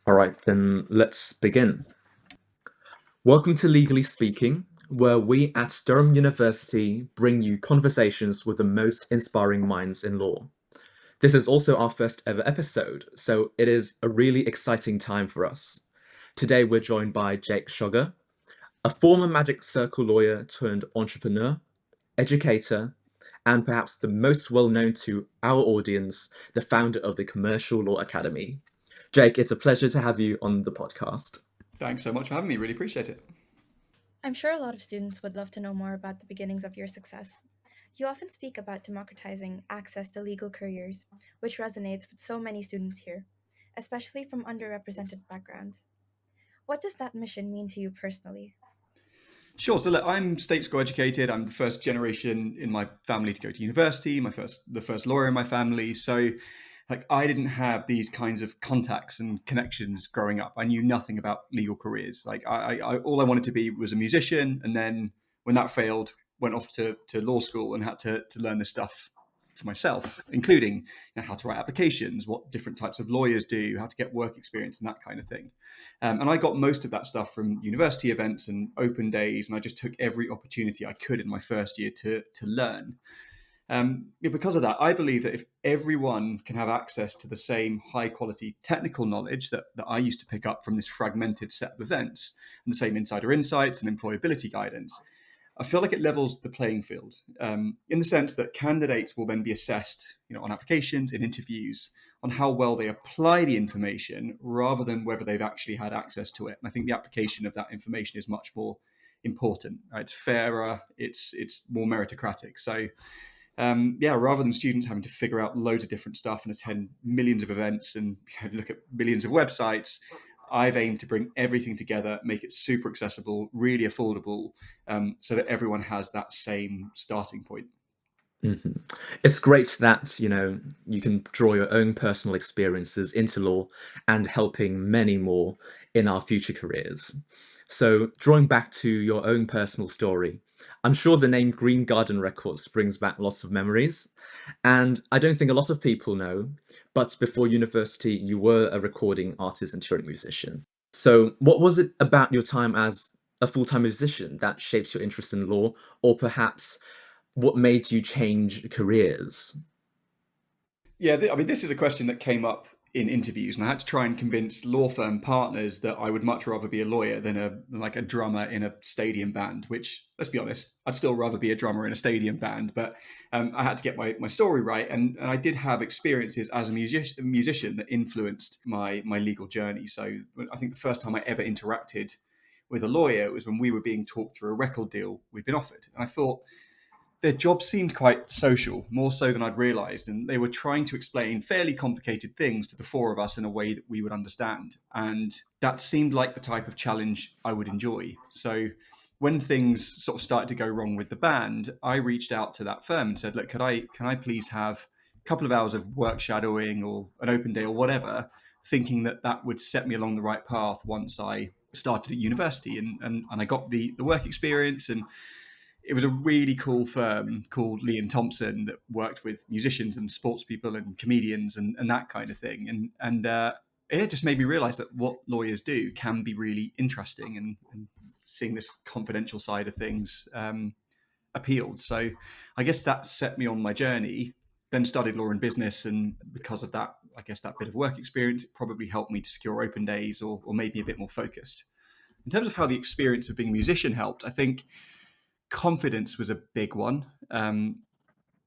All right, then let's begin. Welcome to Legally Speaking, where we at Durham University bring you conversations with the most inspiring minds in law. This is also our first ever episode, so it is a really exciting time for us. Today we're joined by Jake Schogger, a former Magic Circle lawyer turned entrepreneur, educator, and perhaps the most well known to our audience, the founder of the Commercial Law Academy. Jake, it's a pleasure to have you on the podcast. Thanks so much for having me. Really appreciate it. I'm sure a lot of students would love to know more about the beginnings of your success. You often speak about democratizing access to legal careers, which resonates with so many students here, especially from underrepresented backgrounds. What does that mission mean to you personally? Sure. So look, I'm state school educated. I'm the first generation in my family to go to university. The first lawyer in my family. So, like, I didn't have these kinds of contacts and connections growing up. I knew nothing about legal careers. Like, all I wanted to be was a musician, and then when that failed, went off to law school and had to learn this stuff for myself, including how to write applications, what different types of lawyers do, how to get work experience, and that kind of thing. And I got most of that stuff from university events and open days, and I just took every opportunity I could in my first year to learn. Because of that, I believe that if everyone can have access to the same high quality technical knowledge that I used to pick up from this fragmented set of events, and the same insider insights and employability guidance, I feel like it levels the playing field, in the sense that candidates will then be assessed, on applications, in interviews, on how well they apply the information rather than whether they've actually had access to it. And I think the application of that information is much more important. Right? It's fairer. It's more meritocratic. So rather than students having to figure out loads of different stuff and attend millions of events and look at millions of websites, I've aimed to bring everything together, make it super accessible, really affordable, so that everyone has that same starting point. Mhm. It's great that, you can draw your own personal experiences into law and helping many more in our future careers. So, drawing back to your own personal story, I'm sure the name Green Garden Records brings back lots of memories. And I don't think a lot of people know, but before university, you were a recording artist and touring musician. So, what was it about your time as a full-time musician that shaped your interest in law, or perhaps what made you change careers? Yeah, I mean, this is a question that came up in interviews, and I had to try and convince law firm partners that I would much rather be a lawyer than a drummer in a stadium band. Which, let's be honest, I'd still rather be a drummer in a stadium band. But I had to get my story right, and I did have experiences as a musician that influenced my legal journey. So I think the first time I ever interacted with a lawyer was when we were being talked through a record deal we'd been offered, and I thought their job seemed quite social, more so than I'd realised, and they were trying to explain fairly complicated things to the four of us in a way that we would understand. And that seemed like the type of challenge I would enjoy. So when things sort of started to go wrong with the band, I reached out to that firm and said, "Look, can I please have a couple of hours of work shadowing or an open day or whatever," thinking that that would set me along the right path once I started at university, and I got the work experience. And it was a really cool firm called Lee and Thompson that worked with musicians and sports people and comedians and that kind of thing. And it just made me realize that what lawyers do can be really interesting, and seeing this confidential side of things appealed. So I guess that set me on my journey. Then studied law and business, and because of that, I guess that bit of work experience, it probably helped me to secure open days, or made me a bit more focused. In terms of how the experience of being a musician helped, I think confidence was a big one,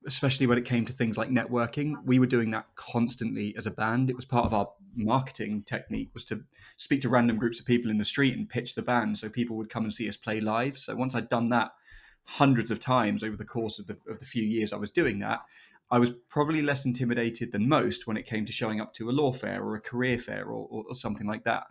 especially when it came to things like networking. We were doing that constantly as a band. It was part of our marketing technique, was to speak to random groups of people in the street and pitch the band so people would come and see us play live. So once I'd done that hundreds of times over the course of the few years I was doing that, I was probably less intimidated than most when it came to showing up to a law fair or a career fair, or something like that.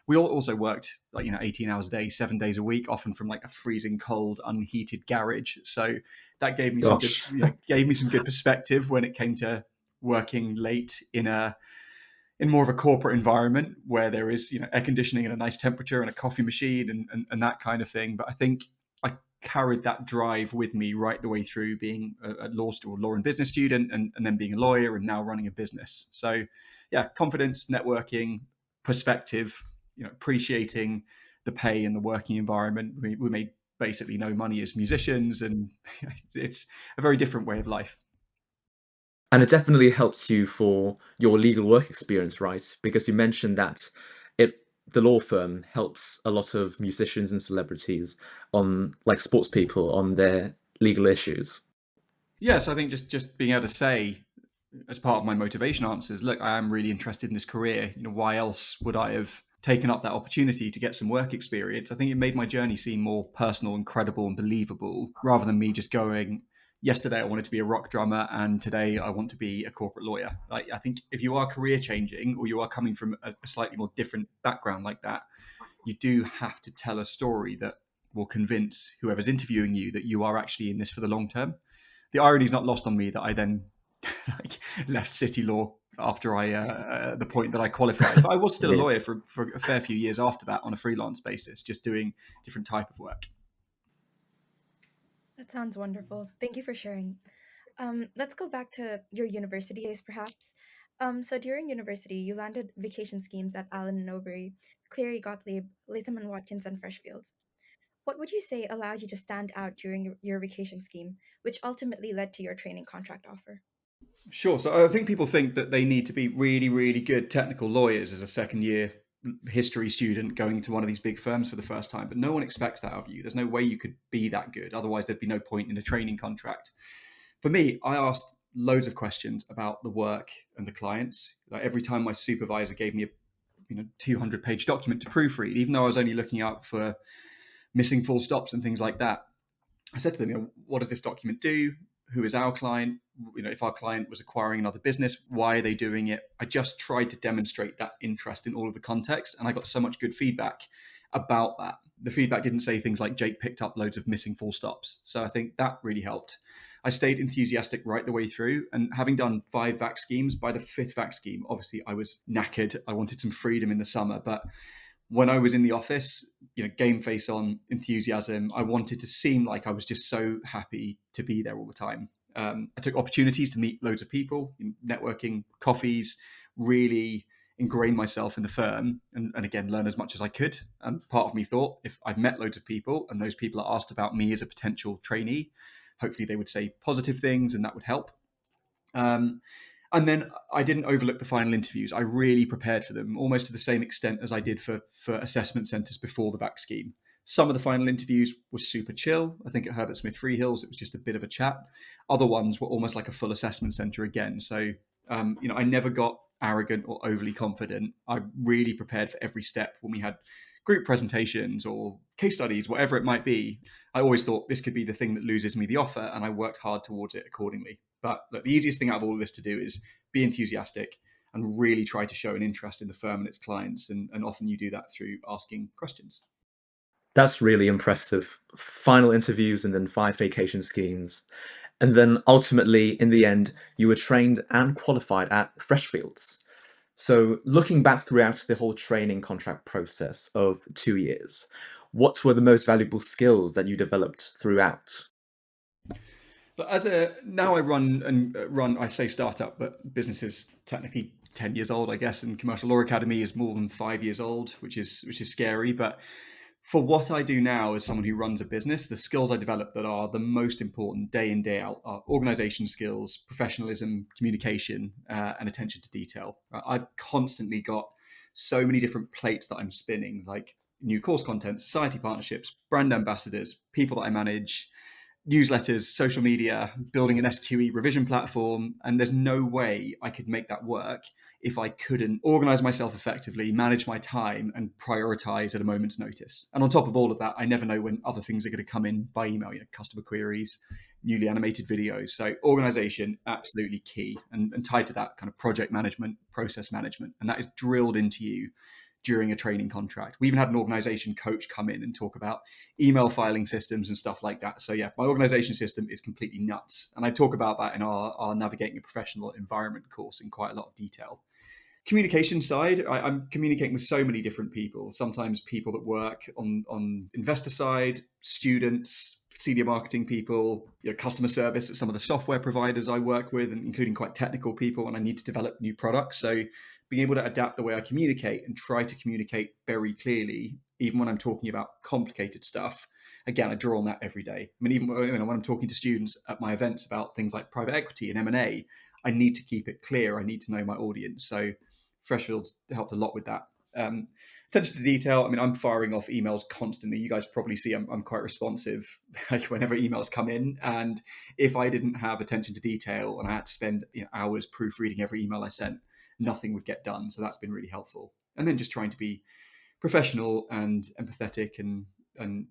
We all also worked 18 hours a day, 7 days a week, often from like a freezing cold, unheated garage. So that gave me some good, Gosh. gave me some good perspective when it came to working late in more of a corporate environment where there is air conditioning and a nice temperature and a coffee machine and that kind of thing. But I think I carried that drive with me right the way through being a law and business student, and then being a lawyer, and now running a business. So yeah, confidence, networking, perspective, appreciating the pay and the working environment. We made basically no money as musicians, and it's a very different way of life. And it definitely helps you for your legal work experience, right? Because you mentioned that the law firm helps a lot of musicians and celebrities like sports people on their legal issues. Yes, I think just being able to say, as part of my motivation answers, look, I am really interested in this career. Why else would I have taken up that opportunity to get some work experience? I think it made my journey seem more personal and credible and believable, rather than me just going, yesterday I wanted to be a rock drummer and today I want to be a corporate lawyer. Like, I think if you are career changing, or you are coming from a slightly more different background like that, you do have to tell a story that will convince whoever's interviewing you that you are actually in this for the long term. The irony is not lost on me that I then like left city law after the point that I qualified. But I was still a Yeah. lawyer for a fair few years after that on a freelance basis, just doing different type of work. That sounds wonderful. Thank you for sharing. Let's go back to your university days, perhaps. So during university, you landed vacation schemes at Allen and Overy, Cleary Gottlieb, Latham and Watkins, and Freshfields. What would you say allowed you to stand out during your vacation scheme, which ultimately led to your training contract offer? Sure. So I think people think that they need to be really, really good technical lawyers as a second year history student going to one of these big firms for the first time, but no one expects that of you. There's no way you could be that good. Otherwise, there'd be no point in a training contract. For me, I asked loads of questions about the work and the clients. Like, every time my supervisor gave me a 200-page document to proofread, even though I was only looking out for missing full stops and things like that, I said to them, what does this document do? Who is our client? If our client was acquiring another business, why are they doing it? I just tried to demonstrate that interest in all of the context, and I got so much good feedback about that. The feedback didn't say things like Jake picked up loads of missing full stops. So I think that really helped. I stayed enthusiastic right the way through, and having done 5 VAC schemes, by the 5th VAC scheme, obviously I was knackered. I wanted some freedom in the summer, but when I was in the office, game face on, enthusiasm, I wanted to seem like I was just so happy to be there all the time. I took opportunities to meet loads of people, networking, coffees, really ingrain myself in the firm and again, learn as much as I could. And part of me thought, if I've met loads of people and those people are asked about me as a potential trainee, hopefully they would say positive things and that would help. And then I didn't overlook the final interviews. I really prepared for them, almost to the same extent as I did for assessment centres before the VAC scheme. Some of the final interviews were super chill. I think at Herbert Smith Freehills, it was just a bit of a chat. Other ones were almost like a full assessment centre again. So, I never got arrogant or overly confident. I really prepared for every step. When we had group presentations or case studies, whatever it might be, I always thought this could be the thing that loses me the offer, and I worked hard towards it accordingly. But look, the easiest thing out of all of this to do is be enthusiastic and really try to show an interest in the firm and its clients. And often you do that through asking questions. That's really impressive. Final interviews and then 5 vacation schemes. And then ultimately, in the end, you were trained and qualified at Freshfields. So looking back throughout the whole training contract process of 2 years, what were the most valuable skills that you developed throughout? But now I run, I say startup, but business is technically 10 years old, I guess, and Commercial Law Academy is more than 5 years old, which is scary. But for what I do now as someone who runs a business, the skills I develop that are the most important day in, day out are organization skills, professionalism, communication, and attention to detail. I've constantly got so many different plates that I'm spinning, like new course content, society partnerships, brand ambassadors, people that I manage, newsletters, social media, building an SQE revision platform. And there's no way I could make that work if I couldn't organize myself effectively, manage my time, and prioritize at a moment's notice. And on top of all of that, I never know when other things are going to come in by email, customer queries, newly animated videos. So organization, absolutely key. And tied to that, kind of project management, process management. And that is drilled into you during a training contract. We even had an organization coach come in and talk about email filing systems and stuff like that. So yeah, my organization system is completely nuts. And I talk about that in our Navigating a Professional Environment course in quite a lot of detail. Communication side, I'm communicating with so many different people. Sometimes people that work on investor side, students, senior marketing people, customer service at some of the software providers I work with, and including quite technical people when I need to develop new products. So being able to adapt the way I communicate and try to communicate very clearly, even when I'm talking about complicated stuff. Again, I draw on that every day. I mean, even when I'm talking to students at my events about things like private equity and M&A, I need to keep it clear. I need to know my audience. So Freshfields helped a lot with that. Attention to detail. I mean, I'm firing off emails constantly. You guys probably see I'm quite responsive like whenever emails come in. And if I didn't have attention to detail and I had to spend hours proofreading every email I sent, nothing would get done. So that's been really helpful. And then just trying to be professional and empathetic and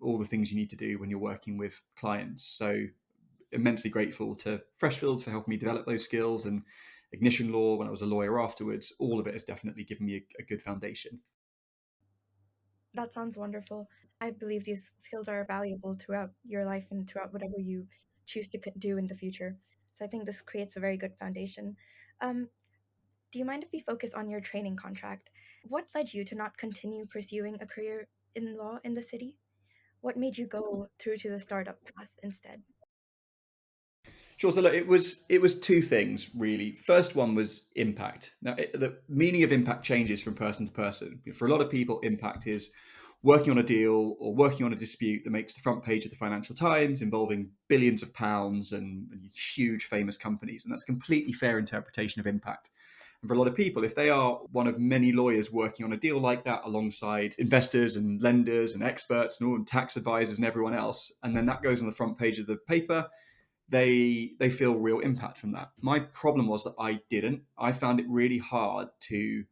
all the things you need to do when you're working with clients. So immensely grateful to Freshfields for helping me develop those skills, and Ignition Law when I was a lawyer afterwards. All of it has definitely given me a good foundation. That sounds wonderful. I believe these skills are valuable throughout your life and throughout whatever you choose to do in the future. So I think this creates a very good foundation. Um, do you mind if we focus on your training contract? What led you to not continue pursuing a career in law in the city? What made you go through to the startup path instead? Sure. So look, it was two things really. First one was impact. Now, the meaning of impact changes from person to person. For a lot of people, impact is working on a deal or working on a dispute that makes the front page of the Financial Times involving billions of pounds and huge famous companies, and that's a completely fair interpretation of impact. And for a lot of people, if they are one of many lawyers working on a deal like that alongside investors and lenders and experts and all tax advisors and everyone else, and then that goes on the front page of the paper, they feel real impact from that. My problem was that I didn't. I found it really hard to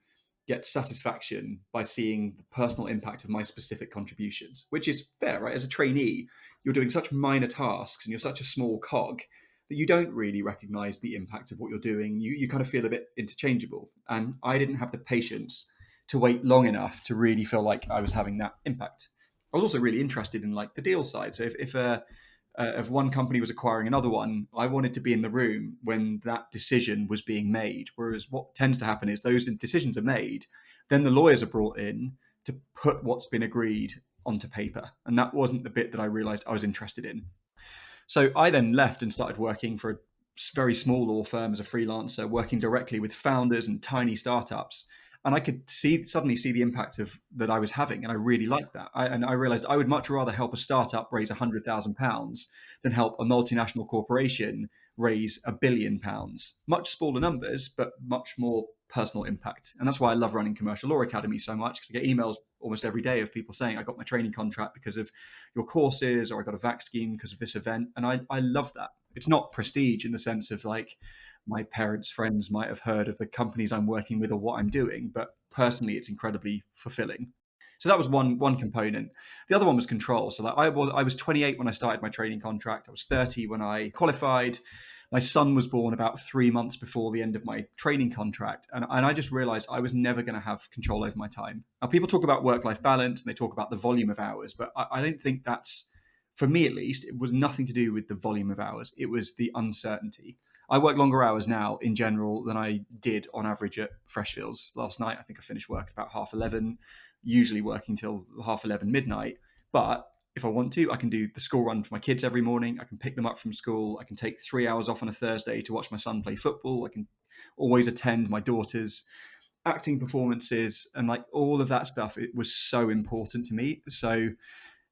get satisfaction by seeing the personal impact of my specific contributions, which is fair, right? As a trainee, you're doing such minor tasks and you're such a small cog that you don't really recognize the impact of what you're doing. You kind of feel a bit interchangeable. And I didn't have the patience to wait long enough to really feel like I was having that impact. I was also really interested in like the deal side. So if one company was acquiring another one, I wanted to be in the room when that decision was being made. Whereas what tends to happen is those decisions are made, then the lawyers are brought in to put what's been agreed onto paper. And that wasn't the bit that I realized I was interested in. So I then left and started working for a very small law firm as a freelancer, working directly with founders and tiny startups. And I could suddenly see the impact of that I was having, and I really liked that. And I realized I would much rather help a startup raise £100,000 than help a multinational corporation raise £1 billion. Much smaller numbers, but much more personal impact. And that's why I love running Commercial Law Academy so much, because I get emails almost every day of people saying, I got my training contract because of your courses, or I got a VAC scheme because of this event. And I love that. It's not prestige in the sense of like my parents' friends might have heard of the companies I'm working with or what I'm doing, but personally, it's incredibly fulfilling. So that was one component. The other one was control. So that I was 28 when I started my training contract. I was 30 when I qualified. My son was born about 3 months before the end of my training contract. And I just realized I was never going to have control over my time. Now, people talk about work-life balance and they talk about the volume of hours, but I don't think that's, for me at least, it was nothing to do with the volume of hours. It was the uncertainty. I work longer hours now in general than I did on average at Freshfields. Last night, I think I finished work at about 11:30, usually working till 11:30 midnight. But if I want to, I can do the school run for my kids every morning. I can pick them up from school. I can take 3 hours off on a Thursday to watch my son play football. I can always attend my daughter's acting performances, and like all of that stuff. It was so important to me. So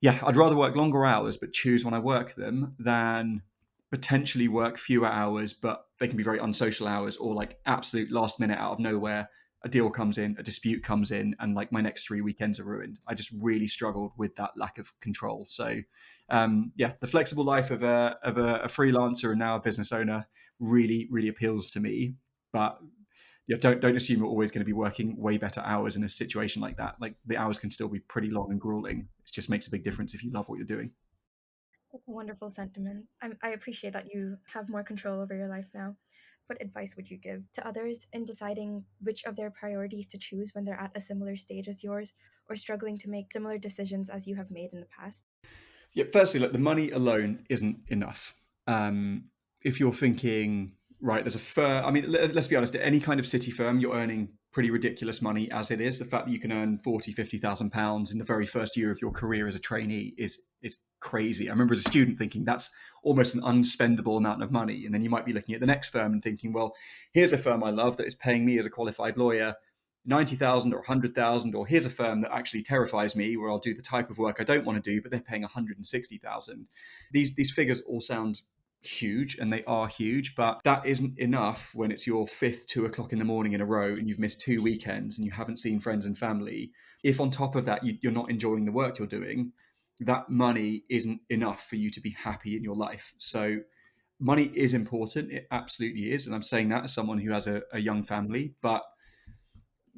yeah, I'd rather work longer hours, but choose when I work them than potentially work fewer hours, but they can be very unsocial hours, or like absolute last minute out of nowhere, a deal comes in, a dispute comes in, and like my next 3 weekends are ruined. I just really struggled with that lack of control. So yeah, the flexible life of a freelancer and now a business owner really appeals to me. But yeah, don't assume you're always going to be working way better hours in a situation like that. Like the hours can still be pretty long and grueling. It just makes a big difference if you love what you're doing. That's a wonderful sentiment. I appreciate that you have more control over your life now. What advice would you give to others in deciding which of their priorities to choose when they're at a similar stage as yours or struggling to make similar decisions as you have made in the past? Yeah, firstly, look, the money alone isn't enough. If you're thinking, right, there's a firm, I mean, let's be honest, at any kind of city firm, you're earning pretty ridiculous money as it is. The fact that you can earn 40, £50,000 in the very first year of your career as a trainee is crazy. I remember as a student thinking that's almost an unspendable amount of money. And then you might be looking at the next firm and thinking, well, here's a firm I love that is paying me as a qualified lawyer 90,000 or 100,000, or here's a firm that actually terrifies me where I'll do the type of work I don't want to do, but they're paying 160,000. These figures all sound huge, and they are huge, but that isn't enough when it's your fifth 2 o'clock in the morning in a row and you've missed 2 weekends and you haven't seen friends and family. If on top of that you're not enjoying the work you're doing, that money isn't enough for you to be happy in your life. So money is important. It absolutely is. And I'm saying that as someone who has a young family, but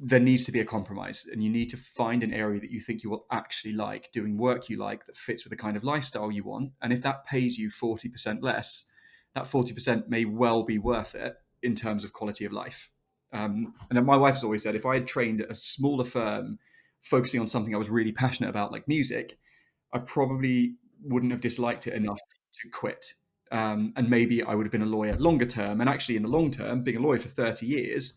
there needs to be a compromise, and you need to find an area that you think you will actually like, doing work you like that fits with the kind of lifestyle you want. And if that pays you 40% less, that 40% may well be worth it in terms of quality of life. And my wife has always said, if I had trained at a smaller firm focusing on something I was really passionate about, like music, I probably wouldn't have disliked it enough to quit. And maybe I would have been a lawyer longer term. And actually, in the long term, being a lawyer for 30 years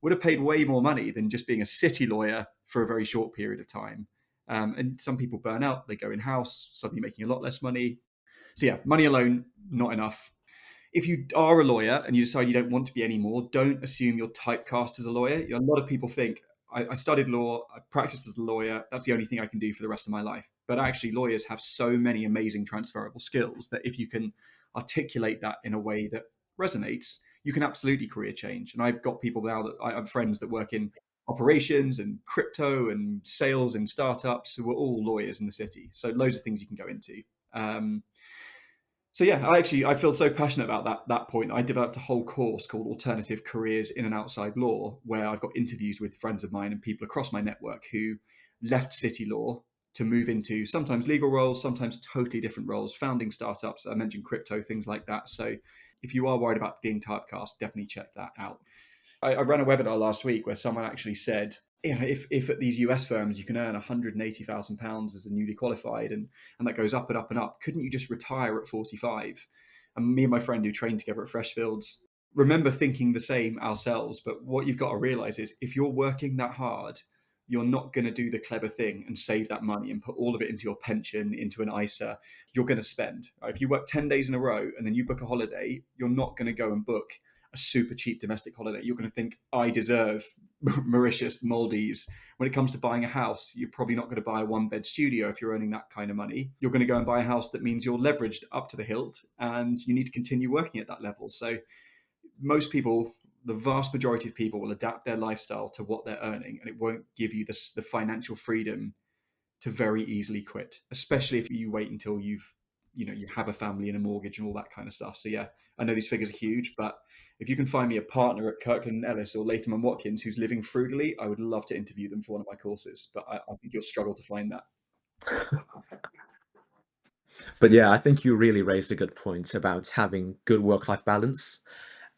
would have paid way more money than just being a city lawyer for a very short period of time. And some people burn out, they go in house, suddenly making a lot less money. So, yeah, money alone, not enough. If you are a lawyer and you decide you don't want to be anymore, don't assume you're typecast as a lawyer. A lot of people think, I studied law, I practiced as a lawyer, that's the only thing I can do for the rest of my life. But actually, lawyers have so many amazing transferable skills that if you can articulate that in a way that resonates, you can absolutely career change. And I've got people now that I have friends that work in operations and crypto and sales and startups who are all lawyers in the city. So loads of things you can go into. So yeah, I feel so passionate about that point. I developed a whole course called Alternative Careers in and Outside Law, where I've got interviews with friends of mine and people across my network who left city law to move into sometimes legal roles, sometimes totally different roles, founding startups. I mentioned crypto, things like that. So if you are worried about being typecast, definitely check that out. I ran a webinar last week where someone actually said, if at these US firms you can earn £180,000 as a newly qualified, and that goes up and up and up, couldn't you just retire at 45? And me and my friend who trained together at Freshfields remember thinking the same ourselves. But what you've got to realize is if you're working that hard, you're not going to do the clever thing and save that money and put all of it into your pension, into an ISA. You're going to spend. If you work 10 days in a row and then you book a holiday, you're not going to go and book a super cheap domestic holiday. You're going to think, I deserve Mauritius, the Maldives. When it comes to buying a house, you're probably not going to buy a one-bed studio if you're earning that kind of money. You're going to go and buy a house that means you're leveraged up to the hilt and you need to continue working at that level. So most people, the vast majority of people, will adapt their lifestyle to what they're earning, and it won't give you the financial freedom to very easily quit, especially if you wait until you have a family and a mortgage and all that kind of stuff. So yeah, I know these figures are huge, but if you can find me a partner at Kirkland and Ellis or Latham and Watkins who's living frugally, I would love to interview them for one of my courses. But I think you'll struggle to find that. But yeah, I think you really raised a good point about having good work-life balance.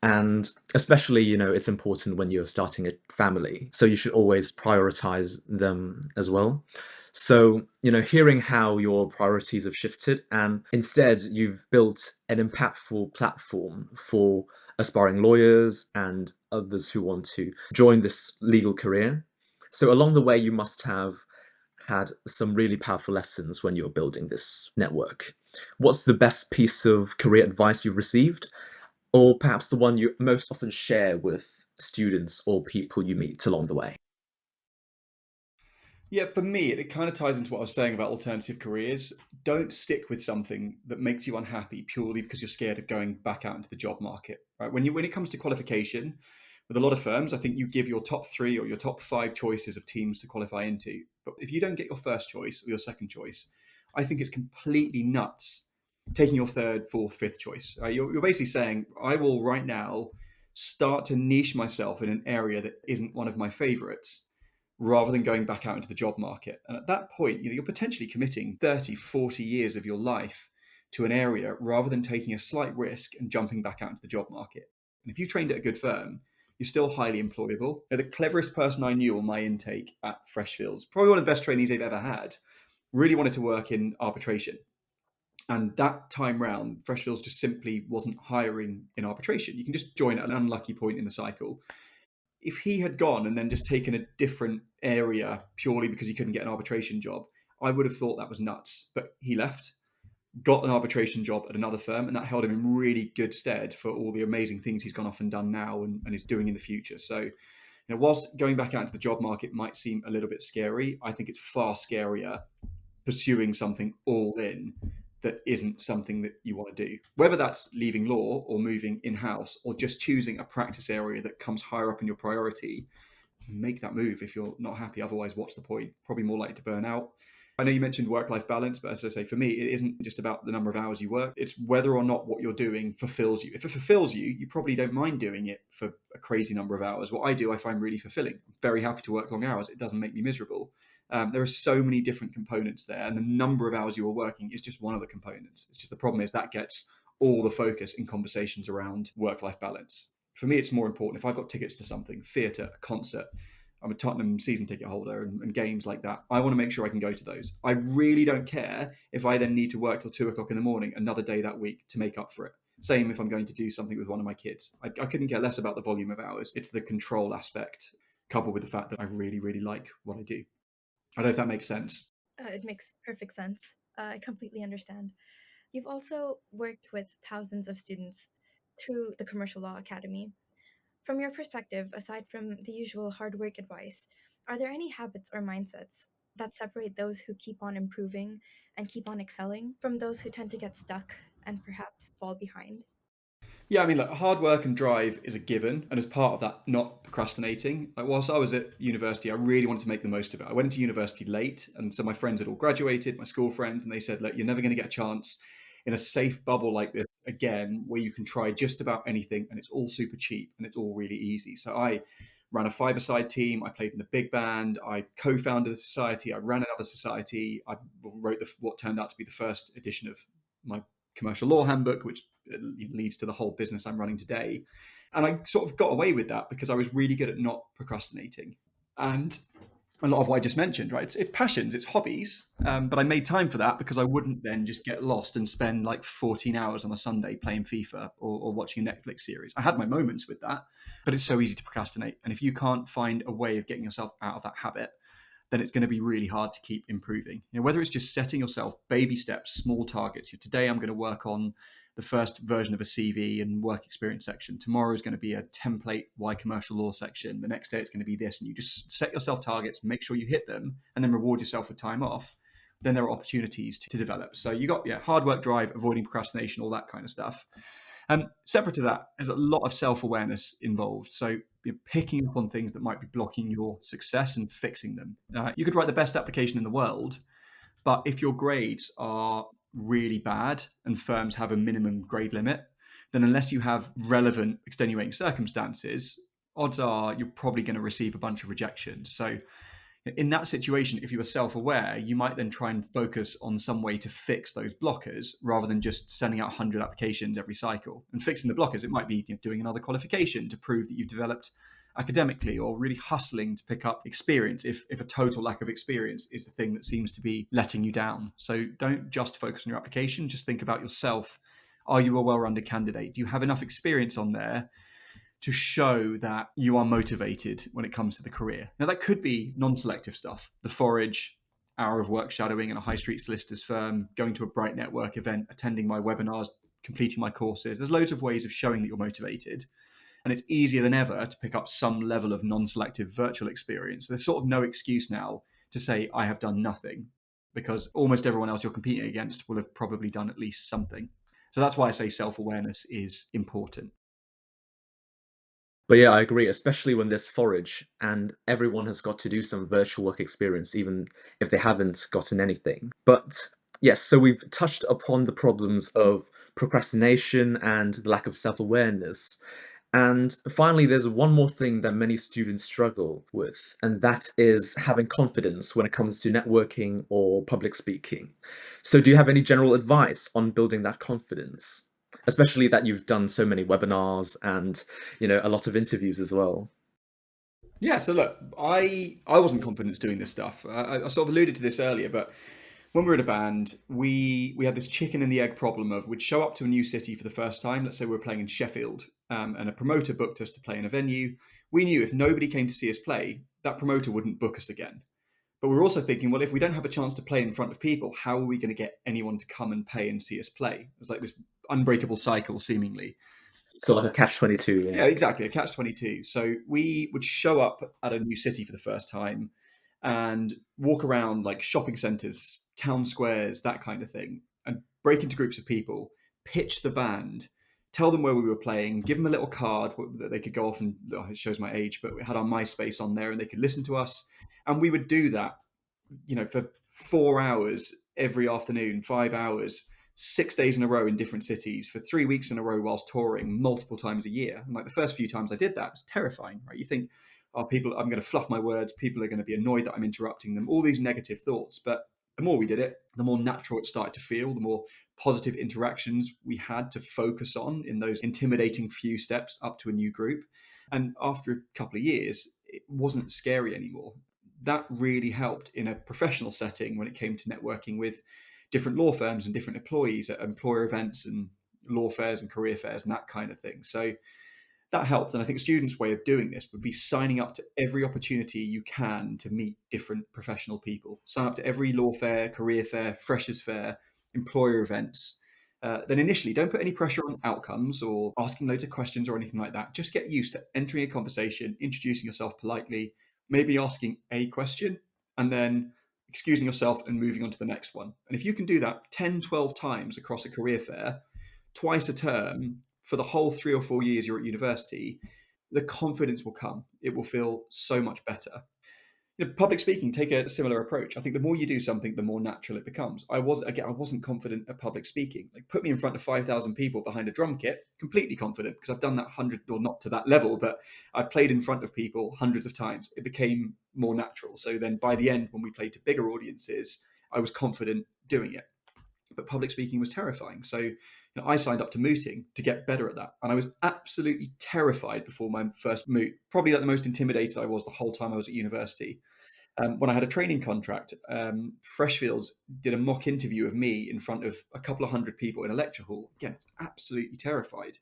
And especially, it's important when you're starting a family. So you should always prioritize them as well. So, hearing how your priorities have shifted and instead you've built an impactful platform for aspiring lawyers and others who want to join this legal career. So along the way, you must have had some really powerful lessons when you're building this network. What's the best piece of career advice you've received? Or perhaps the one you most often share with students or people you meet along the way? Yeah, for me, it kind of ties into what I was saying about alternative careers. Don't stick with something that makes you unhappy purely because you're scared of going back out into the job market. Right? When it comes to qualification, with a lot of firms, I think you give your top 3 or your top 5 choices of teams to qualify into. But if you don't get your first choice or your second choice, I think it's completely nuts taking your third, fourth, fifth choice. Right? You're basically saying, I will right now start to niche myself in an area that isn't one of my favorites, rather than going back out into the job market. And at that point, you're potentially committing 30, 40 years of your life to an area rather than taking a slight risk and jumping back out into the job market. And if you trained at a good firm, you're still highly employable. The cleverest person I knew on my intake at Freshfields, probably one of the best trainees they've ever had, really wanted to work in arbitration. And that time round, Freshfields just simply wasn't hiring in arbitration. You can just join at an unlucky point in the cycle. If he had gone and then just taken a different area purely because he couldn't get an arbitration job, I would have thought that was nuts. But he left, got an arbitration job at another firm, and that held him in really good stead for all the amazing things he's gone off and done now and is doing in the future. So Whilst going back out into the job market might seem a little bit scary, I think it's far scarier pursuing something all in that isn't something that you want to do. Whether that's leaving law or moving in-house or just choosing a practice area that comes higher up in your priority, make that move if you're not happy. Otherwise, what's the point? Probably more likely to burn out. I know you mentioned work-life balance, but as I say, for me, it isn't just about the number of hours you work. It's whether or not what you're doing fulfills you. If it fulfills you, you probably don't mind doing it for a crazy number of hours. What I do, I find really fulfilling. I'm very happy to work long hours. It doesn't make me miserable. There are so many different components there, and the number of hours you are working is just one of the components. It's just the problem is that gets all the focus in conversations around work-life balance. For me, it's more important if I've got tickets to something, theatre, a concert, I'm a Tottenham season ticket holder and games like that. I want to make sure I can go to those. I really don't care if I then need to work till 2 o'clock in the morning another day that week to make up for it. Same if I'm going to do something with one of my kids. I couldn't care less about the volume of hours. It's the control aspect coupled with the fact that I really, really like what I do. I don't know if that makes sense. It makes perfect sense. I completely understand. You've also worked with thousands of students through the Commercial Law Academy. From your perspective, aside from the usual hard work advice, are there any habits or mindsets that separate those who keep on improving and keep on excelling from those who tend to get stuck and perhaps fall behind? Yeah, I mean, like hard work and drive is a given, and as part of that, not procrastinating. Like whilst I was at university, I really wanted to make the most of it. I went into university late, and so my friends had all graduated, my school friends, and they said, "Look, you're never going to get a chance in a safe bubble like this again, where you can try just about anything, and it's all super cheap and it's all really easy." So I ran a five-a-side team. I played in the big band. I co-founded a society. I ran another society. I wrote what turned out to be the first edition of my commercial law handbook, which leads to the whole business I'm running today. And I sort of got away with that because I was really good at not procrastinating. And a lot of what I just mentioned, right? It's passions, it's hobbies. But I made time for that because I wouldn't then just get lost and spend like 14 hours on a Sunday playing FIFA or watching a Netflix series. I had my moments with that, but it's so easy to procrastinate. And if you can't find a way of getting yourself out of that habit, then it's going to be really hard to keep improving. Whether it's just setting yourself baby steps, small targets. Today I'm going to work on the first version of a CV and work experience section. Tomorrow is going to be a template why commercial law section. The next day it's going to be this. And you just set yourself targets, make sure you hit them, and then reward yourself with time off. Then there are opportunities to develop. So you got hard work, drive, avoiding procrastination, all that kind of stuff. Separate to that, there's a lot of self-awareness involved. So you're picking up on things that might be blocking your success and fixing them. You could write the best application in the world, but if your grades are really bad and firms have a minimum grade limit, then unless you have relevant extenuating circumstances, odds are you're probably going to receive a bunch of rejections. So in that situation, if you are self-aware, you might then try and focus on some way to fix those blockers rather than just sending out 100 applications every cycle. And fixing the blockers, it might be doing another qualification to prove that you've developed academically, or really hustling to pick up experience if a total lack of experience is the thing that seems to be letting you down. So don't just focus on your application, just think about yourself. Are you a well-rounded candidate? Do you have enough experience on there to show that you are motivated when it comes to the career? Now, that could be non-selective stuff, the forage, hour of work shadowing in a high street solicitor's firm, going to a Bright Network event, attending my webinars, completing my courses. There's loads of ways of showing that you're motivated. And it's easier than ever to pick up some level of non-selective virtual experience. There's sort of no excuse now to say, I have done nothing, because almost everyone else you're competing against will have probably done at least something. So that's why I say self-awareness is important. But yeah, I agree, especially when there's forage and everyone has got to do some virtual work experience, even if they haven't gotten anything. But yes, so we've touched upon the problems of procrastination and the lack of self-awareness. And finally, there's one more thing that many students struggle with, and that is having confidence when it comes to networking or public speaking. So do you have any general advice on building that confidence? Especially that you've done so many webinars and, a lot of interviews as well. Yeah, so look, I wasn't confident doing this stuff. I sort of alluded to this earlier, but when we were in a band, we had this chicken and the egg problem of we'd show up to a new city for the first time. Let's say we were playing in Sheffield, and a promoter booked us to play in a venue. We knew if nobody came to see us play, that promoter wouldn't book us again. But we were also thinking, well, if we don't have a chance to play in front of people, how are we going to get anyone to come and pay and see us play? It was like this unbreakable cycle, seemingly. So like a catch-22, Yeah, yeah. exactly, a catch-22. So we would show up at a new city for the first time and walk around like shopping centers, town squares, that kind of thing, and break into groups of people, pitch the band, tell them where we were playing, give them a little card that they could go off and it shows my age, but we had our MySpace on there and they could listen to us. And we would do that, for 4 hours every afternoon, 5 hours, 6 days in a row in different cities for 3 weeks in a row whilst touring multiple times a year. And like the first few times I did that, it's terrifying, right? You think, oh, I'm going to fluff my words. People are going to be annoyed that I'm interrupting them. All these negative thoughts. But the more we did it, the more natural it started to feel, the more positive interactions we had to focus on in those intimidating few steps up to a new group. And after a couple of years, it wasn't scary anymore. That really helped in a professional setting when it came to networking with different law firms and different employees at employer events and law fairs and career fairs and that kind of thing. So that helped. And I think a student's way of doing this would be signing up to every opportunity you can to meet different professional people. Sign up to every law fair, career fair, freshers fair, employer events. Then initially, don't put any pressure on outcomes or asking loads of questions or anything like that. Just get used to entering a conversation, introducing yourself politely, maybe asking a question, and then excusing yourself and moving on to the next one. And if you can do that 10, 12 times across a career fair, twice a term for the whole 3 or 4 years you're at university, the confidence will come. It will feel so much better. Public speaking, take a similar approach. I think the more you do something, the more natural it becomes. I wasn't confident at public speaking. Like put me in front of 5,000 people behind a drum kit, completely confident because I've done that hundred or not to that level, but I've played in front of people hundreds of times. It became more natural. So then by the end, when we played to bigger audiences, I was confident doing it. But public speaking was terrifying. So I signed up to mooting to get better at that. And I was absolutely terrified before my first moot, probably like the most intimidated I was the whole time I was at university. When I had a training contract, Freshfields did a mock interview of me in front of a couple of hundred people in a lecture hall. Again, absolutely terrified.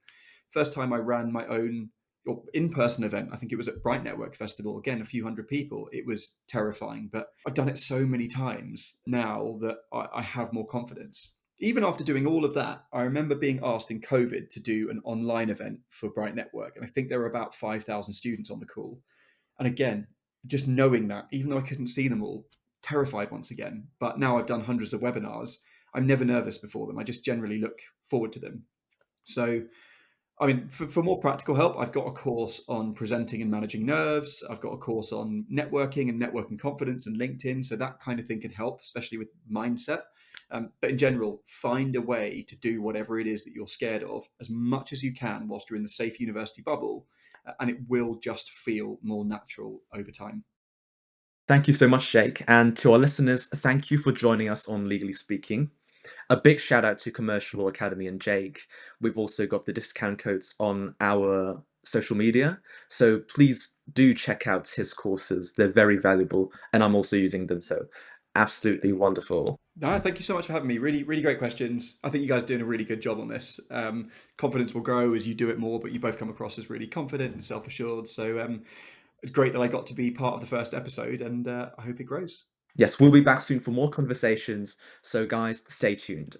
First time I ran my own or in-person event, I think it was at Bright Network Festival, again, a few hundred people. It was terrifying, but I've done it so many times now that I have more confidence. Even after doing all of that, I remember being asked in COVID to do an online event for Bright Network. And I think there were about 5,000 students on the call. And again, just knowing that, even though I couldn't see them all, terrified once again. But now I've done hundreds of webinars. I'm never nervous before them. I just generally look forward to them. So, I mean, for more practical help, I've got a course on presenting and managing nerves. I've got a course on networking and networking confidence and LinkedIn. So that kind of thing can help, especially with mindset. But in general, find a way to do whatever it is that you're scared of as much as you can whilst you're in the safe university bubble, and it will just feel more natural over time. Thank you so much, Jake. And to our listeners, thank you for joining us on Legally Speaking. A big shout out to Commercial Law Academy and Jake. We've also got the discount codes on our social media. So please do check out his courses. They're very valuable, and I'm also using them. So absolutely wonderful. No, thank you so much for having me. Really, really great questions. I think you guys are doing a really good job on this. Confidence will grow as you do it more, but you both come across as really confident and self-assured. So it's great that I got to be part of the first episode, and I hope it grows. Yes, we'll be back soon for more conversations. So, guys, stay tuned.